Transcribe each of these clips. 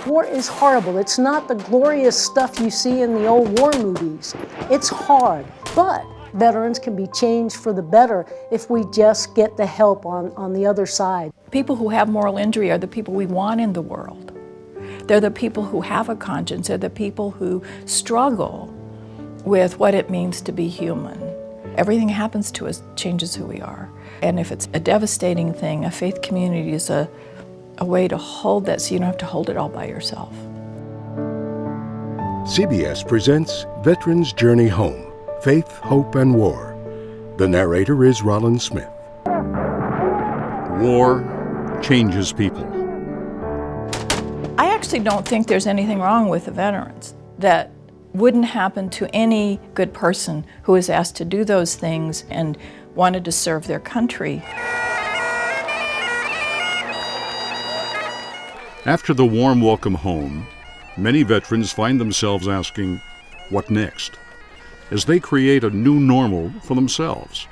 War is horrible. It's not the glorious stuff you see in the old war movies. It's hard, but veterans can be changed for the better if we just get the help on the other side. People who have moral injury are the people we want in the world. They're the people who have a conscience. They're the people who struggle with what it means to be human. Everything happens to us changes who we are. And if it's a devastating thing, a faith community is a way to hold that so you don't have to hold it all by yourself. CBS presents Veterans Journey Home, Faith, Hope, and War. The narrator is Rollin Smith. War changes people. I actually don't think there's anything wrong with the veterans. That wouldn't happen to any good person who was asked to do those things and wanted to serve their country. After the warm welcome home, many veterans find themselves asking, what next? As they create a new normal for themselves.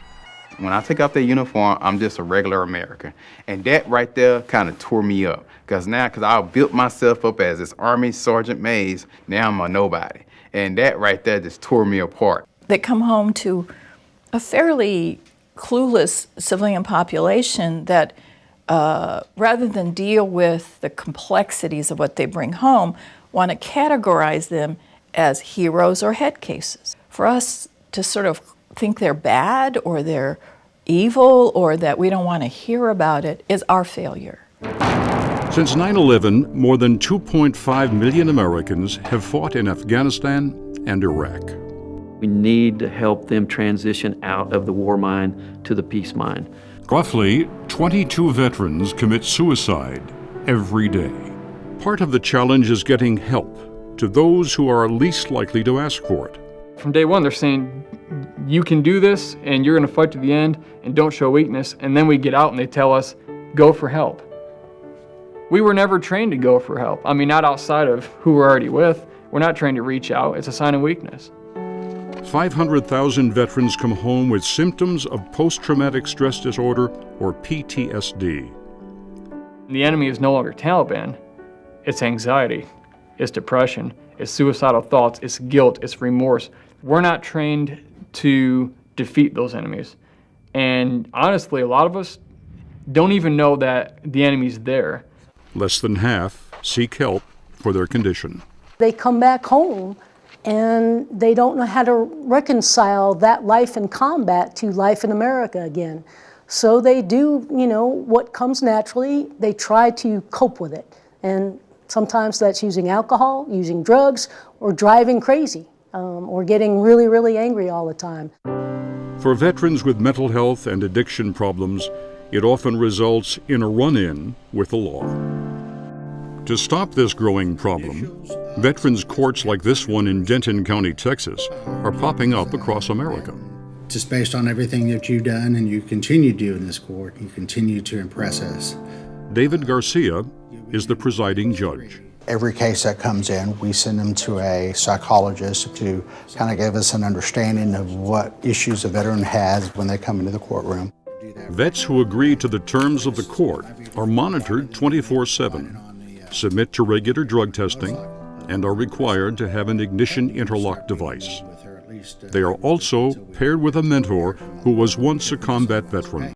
When I take off that uniform, I'm just a regular American. And that right there kind of tore me up. Because I built myself up as this Army Sergeant Mays, now I'm a nobody. And that right there just tore me apart. They come home to a fairly clueless civilian population that rather than deal with the complexities of what they bring home, want to categorize them as heroes or head cases. For us to sort of think they're bad or they're evil or that we don't want to hear about it is our failure. Since 9/11, more than 2.5 million Americans have fought in Afghanistan and Iraq. We need to help them transition out of the war mind to the peace mind. Roughly 22 veterans commit suicide every day. Part of the challenge is getting help to those who are least likely to ask for it. From day one, they're saying, you can do this and you're going to fight to the end and don't show weakness. And then we get out and they tell us, go for help. We were never trained to go for help. I mean, not outside of who we're already with. We're not trained to reach out. It's a sign of weakness. 500,000 veterans come home with symptoms of post-traumatic stress disorder, or PTSD. The enemy is no longer Taliban. It's anxiety, it's depression, it's suicidal thoughts, it's guilt, it's remorse. We're not trained to defeat those enemies. And honestly, a lot of us don't even know that the enemy's there. Less than half seek help for their condition. They come back home and they don't know how to reconcile that life in combat to life in America again. So they do, what comes naturally. They try to cope with it. And sometimes that's using alcohol, using drugs, or driving crazy, or getting really, really angry all the time. For veterans with mental health and addiction problems, it often results in a run-in with the law. To stop this growing problem, veterans courts like this one in Denton County, Texas, are popping up across America. Just based on everything that you've done and you continue to do in this court, you continue to impress us. David Garcia is the presiding judge. Every case that comes in, we send them to a psychologist to kind of give us an understanding of what issues a veteran has when they come into the courtroom. Vets who agree to the terms of the court are monitored 24/7, submit to regular drug testing, and are required to have an ignition interlock device. They are also paired with a mentor who was once a combat veteran.